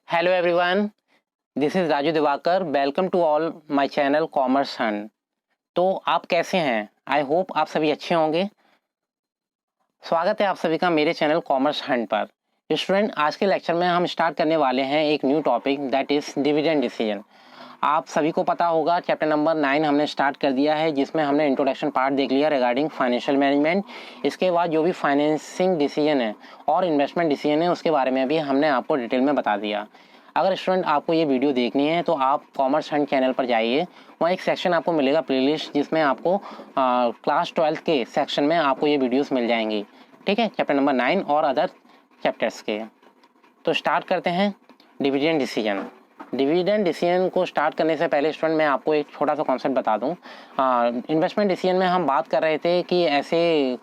Hello everyone, this is Raju Diwakar. Welcome to all my channel commerce hunt. तो आप कैसे हैं? आई होप आप सभी अच्छे होंगे। स्वागत है आप सभी का मेरे चैनल कॉमर्स हंट पर। स्टूडेंट, आज के लेक्चर में हम स्टार्ट करने वाले हैं एक new topic, that is dividend decision. आप सभी को पता होगा चैप्टर नंबर 9 हमने स्टार्ट कर दिया है, जिसमें हमने इंट्रोडक्शन पार्ट देख लिया रिगार्डिंग फाइनेंशियल मैनेजमेंट। इसके बाद जो भी फाइनेंसिंग डिसीजन है और इन्वेस्टमेंट डिसीजन है उसके बारे में भी हमने आपको डिटेल में बता दिया। अगर स्टूडेंट आपको ये वीडियो देखनी है तो आप कॉमर्स हंट चैनल पर जाइए, वहाँ एक सेक्शन आपको मिलेगा प्लेलिस्ट, जिसमें आपको क्लास 12 के सेक्शन में आपको ये वीडियोस मिल जाएंगी। ठीक है, चैप्टर नंबर 9 और अदर चैप्टर्स के। तो स्टार्ट करते हैं डिविडेंड डिसीजन। डिविडेंड डिसीजन को स्टार्ट करने से पहले स्टूडेंट मैं आपको एक छोटा सा कॉन्सेप्ट बता दूं। इन्वेस्टमेंट डिसीजन में हम बात कर रहे थे कि ऐसे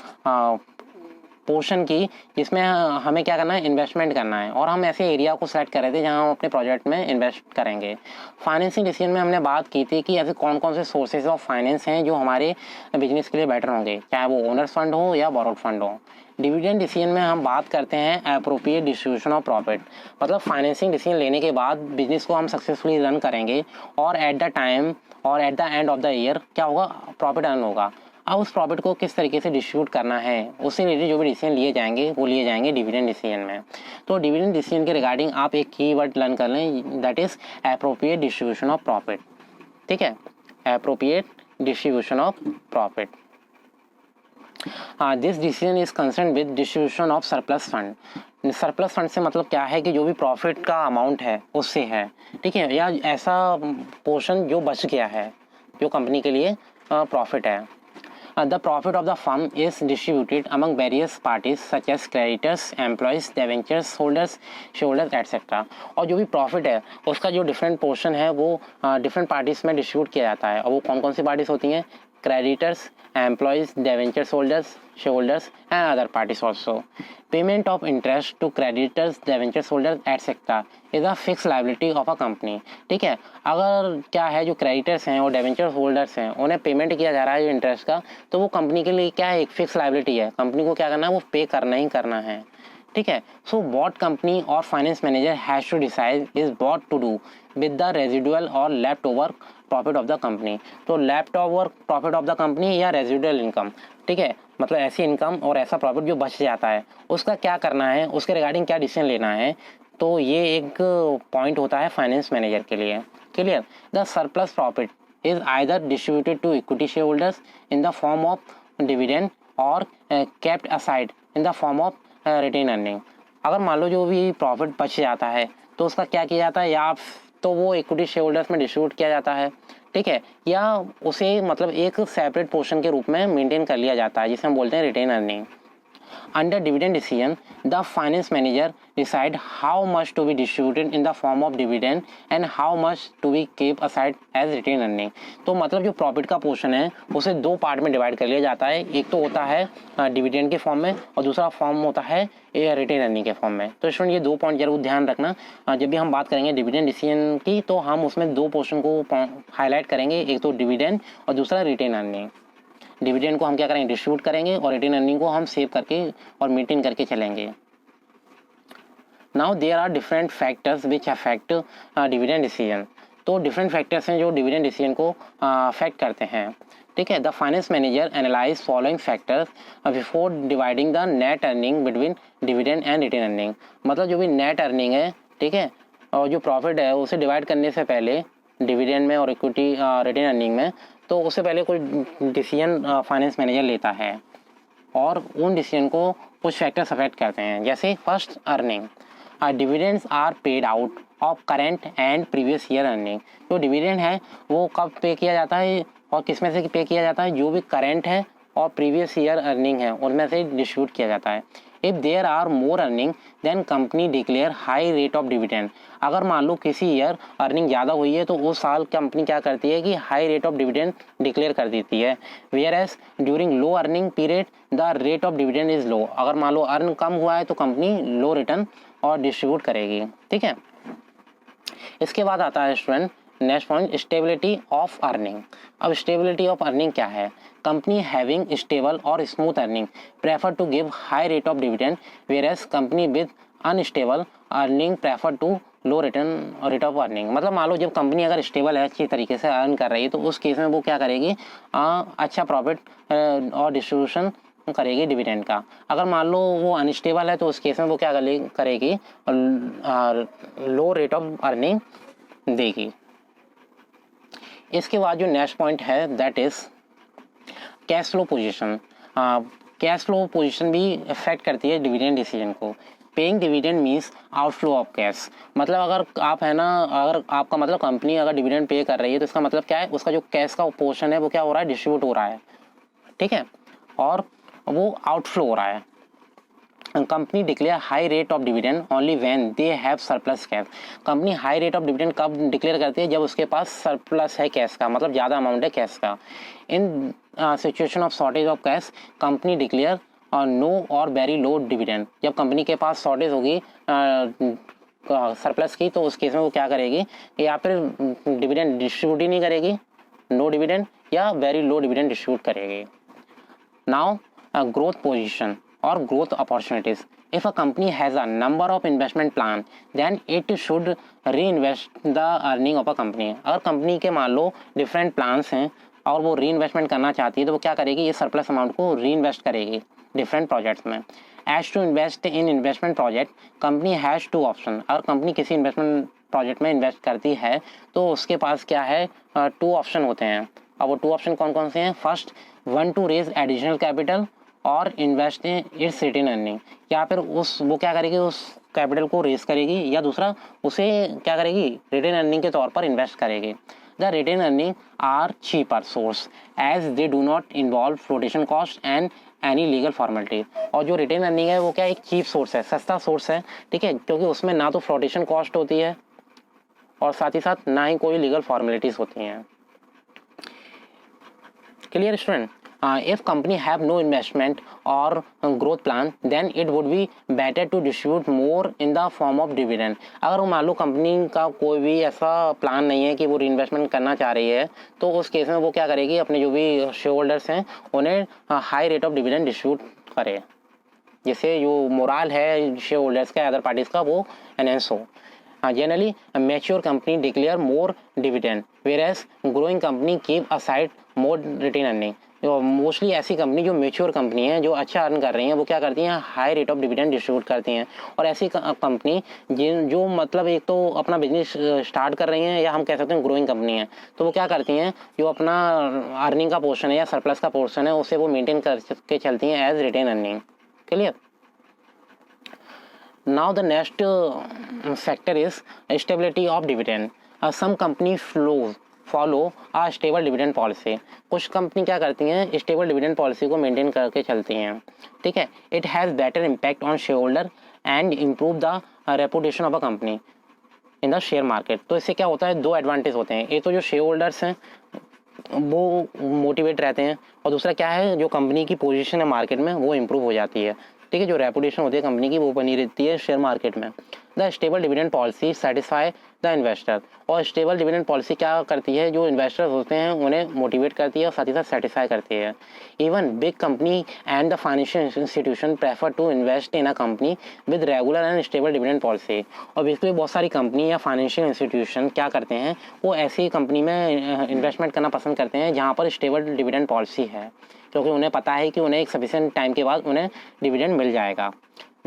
पोर्शन की जिसमें हमें क्या करना है, इन्वेस्टमेंट करना है, और हम ऐसे एरिया को सेलेक्ट कर रहे थे जहां हम अपने प्रोजेक्ट में इन्वेस्ट करेंगे। फाइनेंसिंग डिसीजन में हमने बात की थी कि ऐसे कौन कौन से सोर्सेज ऑफ फाइनेंस हैं जो हमारे बिजनेस के लिए बेटर होंगे, चाहे वो ओनर्स फंड हो या बोरोड फंड हो। डिविडेंड डिसीजन में हम बात करते हैं एप्रोप्रिएट डिस्ट्रीब्यूशन ऑफ प्रॉफिट, मतलब फाइनेंसिंग डिसीजन लेने के बाद बिजनेस को हम सक्सेसफुली रन करेंगे और एट द टाइम और at the end of the year क्या होगा, प्रॉफिट अर्न होगा। अब उस प्रॉफिट को किस तरीके से डिस्ट्रीब्यूट करना है, उससे रिलेटेड जो भी डिसीजन लिए जाएंगे वो लिए जाएंगे डिविडेंड डिसीजन में। तो डिविडेंड डिसीजन के रिगार्डिंग आप एक कीवर्ड लर्न कर लें, that is appropriate distribution of profit. ठीक है, appropriate distribution of profit. This decision is concern with distribution of surplus fund. Surplus fund से मतलब क्या है कि जो भी प्रॉफिट का अमाउंट है उससे है, ठीक है, या ऐसा पोर्शन जो बच गया है जो कंपनी के लिए प्रॉफिट है। The profit of the firm is distributed among various parties such as creditors, employees, debentures holders, shareholders etc. और जो भी प्रॉफिट है उसका जो डिफरेंट पोर्शन है वो डिफरेंट पार्टीज में डिस्ट्रीब्यूट किया जाता है। और वो कौन कौन सी पार्टीज होती हैं? Creditors, employees, debentures holders, share holders and other parties also. Payment of interest to creditors, debentures holders etcetera is a fix liability of a company. ठीक है, अगर क्या है जो क्रेडिटर्स हैं और डेवेंचर्स होल्डर्स हैं उन्हें पेमेंट किया जा रहा है जो इंटरेस्ट का, तो वो कंपनी के लिए क्या है, एक फिक्स लायबिलिटी है। कंपनी को क्या करना है, वो पे करना ही करना है। ठीक है, सो व्हाट कंपनी और finance manager has to decide is what to do with the residual और left over profit of the company. तो left over profit of the company या रेजिडुअल इनकम, ठीक है, मतलब ऐसी इनकम और ऐसा प्रॉफिट जो बच जाता है उसका क्या करना है, उसके रिगार्डिंग क्या डिसीजन लेना है। तो ये एक पॉइंट होता है फाइनेंस मैनेजर के लिए। Clear? The surplus profit is either distributed to equity shareholders in the form of dividend or kept aside in the form of retained earning। अगर मान लो जो भी प्रॉफिट बच जाता है तो उसका क्या किया जाता है, या तो वो इक्विटी शेयर होल्डर्स में डिस्ट्रीब्यूट किया जाता है, ठीक है, या उसे मतलब एक सेपरेट पोर्शन के रूप में मेंटेन कर लिया जाता है जिसे हम बोलते हैं retained earning. Under dividend decision, the finance manager decide how much to be distributed in the form of dividend and how much to be kept aside as retained earning। तो मतलब जो प्रॉफिट का पोर्शन है उसे दो part में divide कर लिया जाता है। एक तो होता है डिविडेंड के फॉर्म में और दूसरा फॉर्म होता है रिटेन अर्निंग के फॉर्म में। तो स्टूडेंट ये दो पॉइंट जरूर ध्यान रखना। जब भी हम बात करेंगे डिविडेंड डिसीजन की तो हम उसमें दो पोर्शन को हाईलाइट करेंगे, एक तो डिविडेंड और दूसरा रिटेन अर्निंग। डिविडेंड को हम क्या करेंगे, डिस्ट्रीब्यूट करेंगे, और रिटेन अर्निंग को हम सेव करके और मेंटेन करके चलेंगे। Now there are different factors which affect dividend decision. तो डिफरेंट फैक्टर्स हैं जो डिविडेंड डिसीजन को अफेक्ट करते हैं। ठीक है, the finance manager analyse following factors before dividing the net earning between dividend and retained earning. मतलब जो भी नेट अर्निंग है, ठीक है, और जो प्रॉफिट है उसे डिवाइड करने से पहले डिविडेंड में और इक्विटी रिटेन अर्निंग में, तो उससे पहले कोई डिसीजन फाइनेंस मैनेजर लेता है और उन डिसीजन को कुछ फैक्टर्स अफेक्ट करते हैं। जैसे first, earning. Dividends are paid out of current and previous year earning. जो डिविडेंड है वो कब पे किया जाता है और किस में से पे किया जाता है, जो भी करेंट है और प्रीवियस ईयर अर्निंग है उनमें से डिस्ट्रीब्यूट किया जाता है। If there are more earning then company declare high rate of dividend. अगर मान लो किसी ईयर अर्निंग ज़्यादा हुई है तो उस साल कंपनी क्या करती है कि high rate of dividend declare कर देती है। Whereas during low earning period the rate of dividend is low. अगर मान लो अर्न कम हुआ है तो कंपनी लो रिटर्न और डिस्ट्रीब्यूट करेगी। ठीक है, इसके बाद आता है student next point, stability of earning. अब स्टेबिलिटी ऑफ अर्निंग क्या है? कंपनी हैविंग स्टेबल और smooth earning prefer to give high rate of dividend, where as company with unstable earning prefer to low return और rate of earning, मतलब मान लो जब company अगर stable है, अच्छी तरीके से अर्न कर रही है, तो उस केस में वो क्या करेगी, अच्छा प्रॉफिट और डिस्ट्रीब्यूशन करेगी डिविडेंड का। अगर मान लो वो अनस्टेबल है तो उस केस में वो क्या करेगी, लो रेट ऑफ अर्निंग देगी। इसके बाद जो नेक्स्ट पॉइंट है that is cash flow position. Cash flow position भी इफेक्ट करती है डिविडेंड डिसीजन को। Paying dividend means outflow of cash, मतलब अगर आप है ना, अगर आपका मतलब कंपनी अगर डिविडेंड पे कर रही है तो इसका मतलब क्या है, उसका जो कैश का पोर्शन है वो क्या हो रहा है, डिस्ट्रीब्यूट हो रहा है, ठीक है, और वो आउटफ्लो हो रहा है। Company declare high rate of dividend only when they have surplus cash. Company high rate of dividend कब डिक्लेयर करती है, जब उसके पास सरप्लस है कैश का, मतलब ज़्यादा अमाउंट है कैश का। In situation of shortage of cash company declare no और वेरी लो डिविडेंड। जब कंपनी के पास शॉर्टेज होगी सरप्लस की, तो उस केस में वो क्या करेगी, या फिर डिविडेंड डिस्ट्रीब्यूट ही नहीं करेगी, नो डिविडेंड, या वेरी लो डिविडेंड डिस्ट्रीब्यूट करेगी। Now growth position or growth opportunities. If a company has a number of investment plan, then it should reinvest the earning of a company. अगर कंपनी के मान लो different plans हैं और वो री इन्वेस्टमेंट करना चाहती है, तो वो क्या करेगी, ये सरप्लस अमाउंट को री इन्वेस्ट करेगी डिफरेंट प्रोजेक्ट्स में। As to invest in investment project company has two option. अगर कंपनी किसी इन्वेस्टमेंट प्रोजेक्ट में इन्वेस्ट करती है तो उसके पास क्या है, टू ऑप्शन होते हैं। अब वो टू ऑप्शन कौन कौन से हैं, first, one to raise additional capital और invest in its retain earning, या फिर वो क्या करेगी, उस कैपिटल को रेज करेगी, या दूसरा उसे क्या करेगी, रिटेन अर्निंग के तौर पर इन्वेस्ट करेगी। The retained earning are cheaper source as they do not involve flotation cost and any legal formality. और जो रिटेन अर्निंग है वो क्या एक चीप सोर्स है, सस्ता सोर्स है, ठीक है, क्योंकि उसमें ना तो फ्लोटेशन कॉस्ट होती है और साथ ही साथ ना ही कोई लीगल फॉर्मेलिटीज होती हैं। Clear student? If company have no investment or growth plan, then it would be better to distribute more in the form of dividend. अगर वो मान लो कंपनी का कोई भी ऐसा प्लान नहीं है कि वो रीइन्वेस्टमेंट करना चाह रही है, तो उस केस में वो क्या करेगी, अपने जो भी शेयर होल्डर्स हैं उन्हें high rate of dividend distribute करे, जिससे जो मोरल है शेयर होल्डर्स का, अदर पार्टीज का, वो एनहेंस हो। Generally, a mature company declare more dividend, whereas growing company keep aside more retain earning. Mostly ऐसी कंपनी जो मेच्योर कंपनी है, जो अच्छा अर्न कर रही हैं, वो क्या करती हैं, high rate of dividend distribute करती हैं। और ऐसी कंपनी जो मतलब एक तो अपना बिजनेस स्टार्ट कर रही हैं, या हम कह सकते हैं ग्रोइंग कंपनी है, तो वो क्या करती हैं, जो अपना अर्निंग का पोर्शन है या सरप्लस का पोर्शन है उसे वो मेंटेन करके चलती हैं as retained earning. Clear? Now the next factor is stability of dividend. Some company follow a stable dividend policy. कुछ कंपनी क्या करती हैं, स्टेबल डिविडेंड पॉलिसी को मेंटेन करके चलती हैं, ठीक है। It has better impact on share holder and improve the reputation of a company in the share market. तो इससे क्या होता है, दो एडवांटेज होते हैं। एक तो जो शेयर होल्डर्स हैं वो मोटिवेट रहते हैं, और दूसरा क्या है, जो कंपनी की पोजीशन है मार्केट में वो इम्प्रूव हो जाती है, ठीक है, जो रेपुटेशन होती है कंपनी की वो बनी रहती है शेयर मार्केट में। The stable dividend policy satisfy the investor. और स्टेबल डिविडेंड पॉलिसी क्या करती है, जो इन्वेस्टर्स होते हैं उन्हें मोटिवेट करती है और साथ ही साथ सेटिस्फाई करती है। Even big company and the financial institution prefer to invest in a company with regular and stable dividend policy. और बेसिकली बहुत सारी कंपनी या फाइनेंशियल इंस्टीट्यूशन क्या करते हैं, वो ऐसी कंपनी में इन्वेस्टमेंट करना पसंद करते हैं जहाँ पर स्टेबल डिविडेंड पॉलिसी है, क्योंकि उन्हें पता है कि उन्हें एक सफिशिएंट टाइम के बाद उन्हें डिविडेंड मिल जाएगा।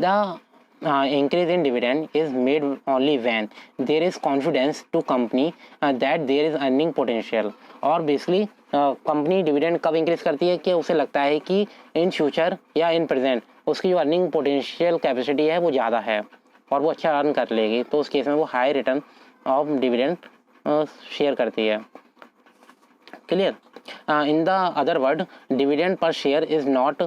The increase in dividend is made only when there is confidence to company that there is earning potential. और बेसिकली कंपनी डिविडेंड कब इंक्रीज करती है, कि उसे लगता है कि इन फ्यूचर या इन प्रेजेंट उसकी जो अर्निंग पोटेंशियल कैपेसिटी है वो ज़्यादा है और वो अच्छा अर्न कर लेगी, तो उस केस में वो high return of dividend share करती है। Clear? In the other word, dividend per share is not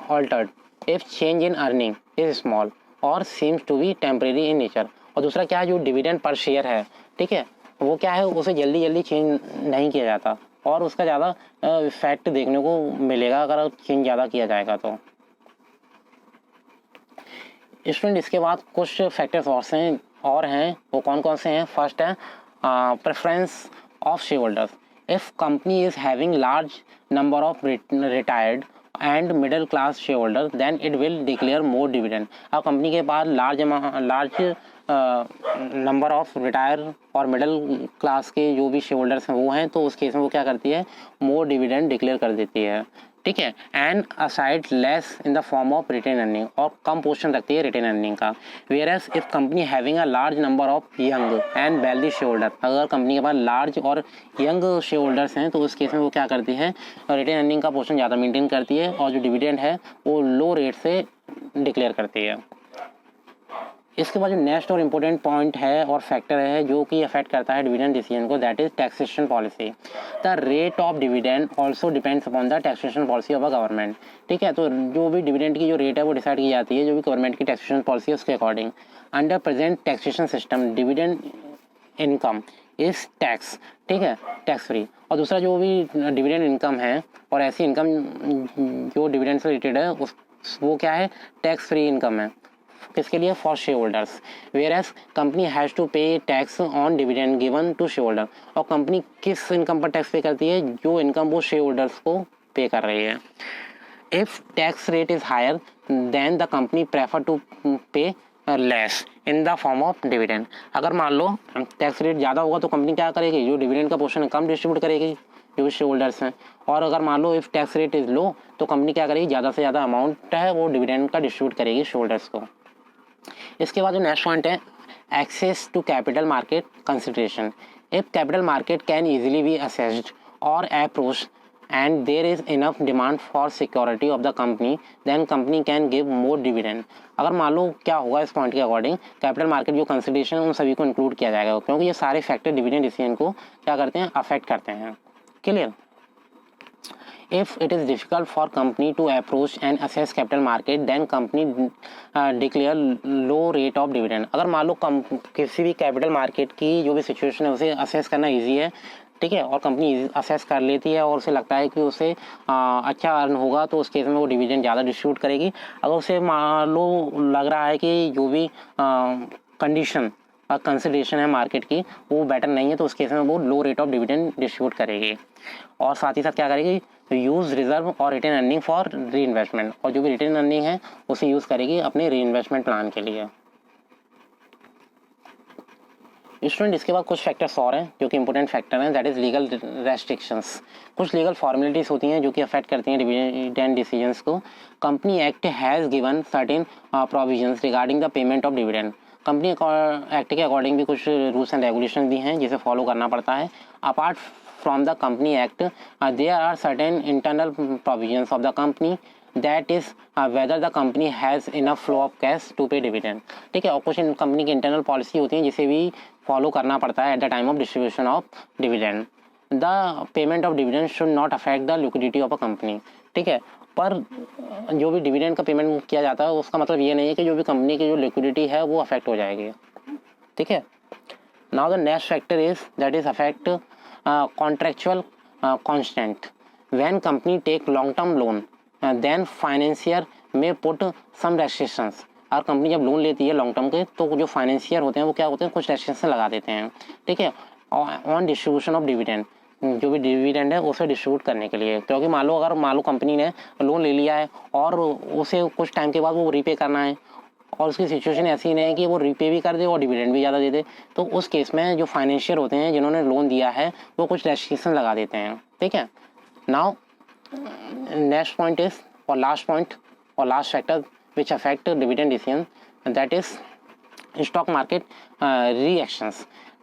altered if change in earning is small or seems to be temporary in nature. और दूसरा क्या है, जो डिविडेंड पर शेयर है, ठीक है, वो क्या है, उसे जल्दी जल्दी चेंज नहीं किया जाता और उसका ज़्यादा इफेक्ट देखने को मिलेगा अगर चेंज ज़्यादा किया जाएगा तो। स्टूडेंट, इसके बाद कुछ फैक्टर्स और हैं, वो कौन कौन से हैं। फर्स्ट है preference of share holders. If company is having large number of retired and middle class share holder then it will declare more dividend. अब कंपनी के पास लार्ज नंबर ऑफ रिटायर और मिडिल क्लास के जो भी share holders हैं वो हैं, तो उस केस में वो क्या करती है, मोर डिविडेंड डिक्लेयर कर देती है, ठीक है। And aside less in the form of retained earning, और कम पोर्शन रखती है रिटेन अर्निंग का। Whereas if company having a large number of young and wealthy shareholder, अगर कंपनी के पास लार्ज और यंग शेयर होल्डर्स हैं तो उस केस में वो क्या करती है, रिटेन अर्निंग का पोर्शन ज़्यादा मेंटेन करती है और जो डिविडेंड है वो लो रेट से डिक्लेयर करती है। इसके बाद जो नेक्स्ट और इम्पोर्टेंट पॉइंट है और फैक्टर है जो कि अफेक्ट करता है डिविडेंड डिसीजन को, that is taxation policy. The rate of dividend also depends upon the taxation policy of a government, ठीक है। तो जो भी डिविडेंड की जो रेट है वो डिसाइड की जाती है जो भी गवर्नमेंट की टैक्सेशन पॉलिसी है उसके according. Under present taxation system dividend income is tax, ठीक है, टैक्स फ्री। और दूसरा जो भी डिविडेंड इनकम है और ऐसी इनकम जो डिविडेंड से रिलेटेड है वो क्या है, टैक्स फ्री इनकम है। किसके लिए, for share holders. Where as company has to pay tax on dividend given to share holder, और कंपनी किस इनकम पर टैक्स पे करती है, जो इनकम वो शेयर होल्डर्स को पे कर रही है। If tax rate is higher then the company prefer to pay less in the form of dividend. अगर मान लो टैक्स रेट ज़्यादा होगा तो कंपनी क्या करेगी, जो डिविडेंड का पोर्शन है कम डिस्ट्रीब्यूट करेगी जो भी शेयर होल्डर्स हैं। और अगर मान लो if tax rate is low तो कंपनी क्या करेगी, ज़्यादा से ज़्यादा अमाउंट है वो डिविडेंड का डिस्ट्रीब्यूट करेगी शेयर होल्डर्स को। इसके बाद जो नेक्स्ट पॉइंट है, access to capital market consideration. If capital market can easily be accessed और approached and there is enough demand for security of the company then company can give more dividend। अगर मान लो क्या होगा इस point के according, capital market जो consideration उन सभी को इंक्लूड किया जाएगा क्योंकि ये सारे फैक्टर डिविडेंड डिसीजन को क्या करते हैं, अफेक्ट करते हैं। Clear. If it is difficult for company to approach and assess capital market, then company declare low rate of dividend। अगर मान लो किसी भी कैपिटल मार्केट की जो भी सिचुएशन है उसे असेस करना इजी है, ठीक है, और कंपनी असेस कर लेती है और उसे लगता है कि उसे अच्छा अर्न होगा तो उस केस में वो डिविडेंड ज़्यादा डिस्ट्रीब्यूट करेगी। अगर उसे मान लो लग रहा है कि जो भी कंडीशन कंसिडरेशन है मार्केट की वो बेटर नहीं है तो उस केस में वो low rate of dividend distribute करेगी। और साथ ही साथ क्या करेगी, यूज़ रिजर्व और retained earning for reinvestment, और जो भी रिटेन अर्निंग है उसे यूज़ करेगी अपने री इन्वेस्टमेंट प्लान के लिए। स्टूडेंट इसके बाद कुछ फैक्टर्स और हैं जो कि इंपॉर्टेंट फैक्टर हैं, दैट इज़ लीगल रेस्ट्रिक्शंस। कुछ लीगल फॉर्मेलिटीज़ होती हैं जो कि अफेक्ट करती हैं डिविडेंड डिसीजंस को। Company act has given certain provisions regarding the payment of dividend. Company act के अकॉर्डिंग भी कुछ रूल्स एंड रेगुलेशन भी हैं जिसे फॉलो करना पड़ता है। Apart from the company act there are certain internal provisions of the company that is whether the company has enough flow of cash to pay dividend, ठीक है। और कुछ कंपनी की इंटरनल पॉलिसी होती हैं जिसे भी फॉलो करना पड़ता है at the time of distribution of dividend. The payment of dividend should not affect the liquidity of a company, ठीक है। पर जो भी डिविडेंड का पेमेंट किया जाता है उसका मतलब ये नहीं है कि जो भी कंपनी की जो लिक्विडिटी है वो अफेक्ट हो जाएगी, ठीक है। Now the next factor is that is affect contractual constant. When company take long term loan then financier में पुट सम रेस्ट्रिक्शंस। और कंपनी जब लोन लेती है लॉन्ग टर्म के तो जो फाइनेंशियर होते हैं वो क्या होते हैं, कुछ रेस्ट्रिक्शन लगा देते हैं, ठीक है, ऑन डिस्ट्रीब्यूशन ऑफ डिविडेंड, जो भी डिविडेंड है उसे डिस्ट्रीब्यूट करने के लिए। क्योंकि मान लो कंपनी ने लोन ले लिया है और उसे कुछ टाइम के बाद वो रीपे करना है और उसकी सिचुएशन ऐसी नहीं है कि वो रीपे भी कर दे और डिविडेंड भी ज़्यादा दे दे, तो उस केस में जो फाइनेंशियर होते हैं जिन्होंने लोन दिया है वो कुछ रेस्ट्रिक्शन लगा देते हैं, ठीक है। नाउ नेक्स्ट पॉइंट इज और लास्ट पॉइंट और last factor which affect dividend decision, that is stock market reactions।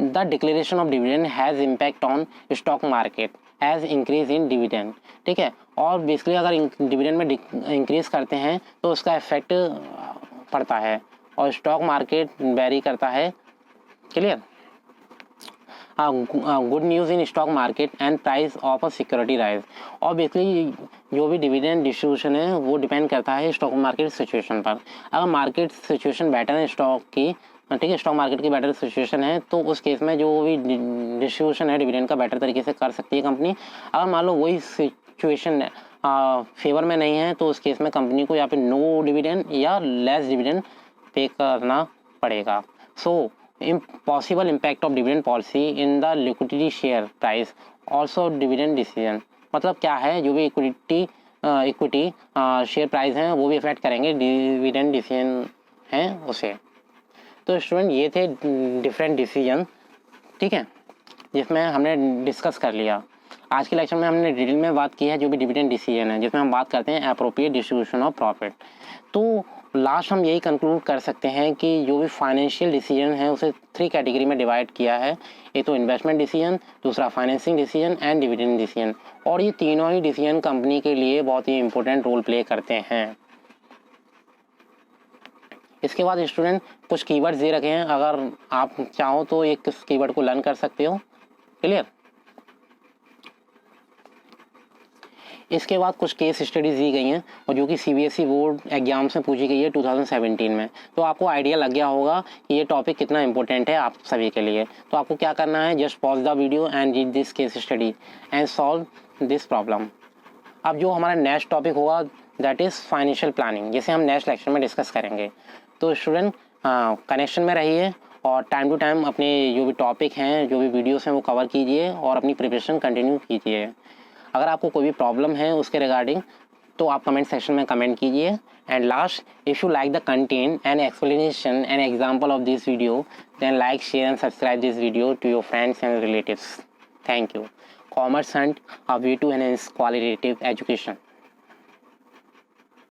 The declaration of dividend has impact on stock market as increase in dividend, ठीक है। और बेसिकली अगर dividend में increase करते हैं तो उसका इफेक्ट पड़ता है और स्टॉक मार्केट वेरी करता है। Clear. Good news in stock market and price of a security rise. और बेसिकली जो भी डिविडेंड डिस्ट्रीब्यूशन है वो डिपेंड करता है स्टॉक मार्केट सिचुएशन पर। अगर मार्केट सिचुएशन बेटर है स्टॉक की, ठीक है, स्टॉक मार्केट की बेटर सिचुएशन है तो उस केस में जो भी डिस्ट्रीब्यूशन है डिविडेंड का बेटर तरीके से कर सकती है कंपनी। अगर मान लो वही सिचुएशन फेवर में नहीं है तो उस केस में कंपनी को या फिर नो डिविडेंड या लेस डिविडेंड पे करना पड़ेगा। सो possible impact of dividend policy in the liquidity share price also dividend decision। मतलब क्या है, जो भी इक्विटी इक्विटी शेयर प्राइस हैं वो भी इफेक्ट करेंगे, डिविडेंड डिसीजन हैं उसे। तो स्टूडेंट ये थे डिफरेंट डिसीजन, ठीक है, जिसमें हमने डिस्कस कर लिया। आज के लेक्चर में हमने डिटेल में बात की है जो भी डिविडेंड डिसीजन है, जिसमें हम बात करते हैं एप्रोप्रिएट डिस्ट्रीब्यूशन ऑफ प्रॉफिट। तो लास्ट हम यही कंक्लूड कर सकते हैं कि जो भी फाइनेंशियल डिसीजन है उसे 3 कैटेगरी में डिवाइड किया है। एक तो इन्वेस्टमेंट डिसीजन, दूसरा financing decision and dividend decision, और ये तीनों ही डिसीजन कंपनी के लिए बहुत ही इंपॉर्टेंट रोल प्ले करते हैं। इसके बाद स्टूडेंट कुछ कीवर्ड्स दे रखे हैं, अगर आप चाहो तो एक कीवर्ड को लर्न कर सकते हो। क्लियर। इसके बाद कुछ केस स्टडीज़ दी गई हैं और जो कि सीबीएसई बोर्ड एग्जाम्स में पूछी गई है 2017 में। तो आपको आइडिया लग गया होगा कि ये टॉपिक कितना इंपॉर्टेंट है आप सभी के लिए। तो आपको क्या करना है, just pause the video and read this case study and solve this problem. अब जो हमारा नेक्स्ट टॉपिक होगा दैट इज़ फाइनेंशियल प्लानिंग, जिसे हम नेक्स्ट लेक्चर में डिस्कस करेंगे। तो स्टूडेंट कनेक्शन में रहिए और टाइम टू टाइम अपने जो भी टॉपिक हैं, जो भी वीडियोस हैं वो कवर कीजिए और अपनी प्रिपरेशन कंटिन्यू कीजिए। अगर आपको कोई भी प्रॉब्लम है उसके रिगार्डिंग तो आप कमेंट सेक्शन में कमेंट कीजिए। And last, if you like the content and explanation and example of this video then like, share and subscribe this video to your friends and relatives. Thank you. Commerce Hunt, a way to enhance qualitative education.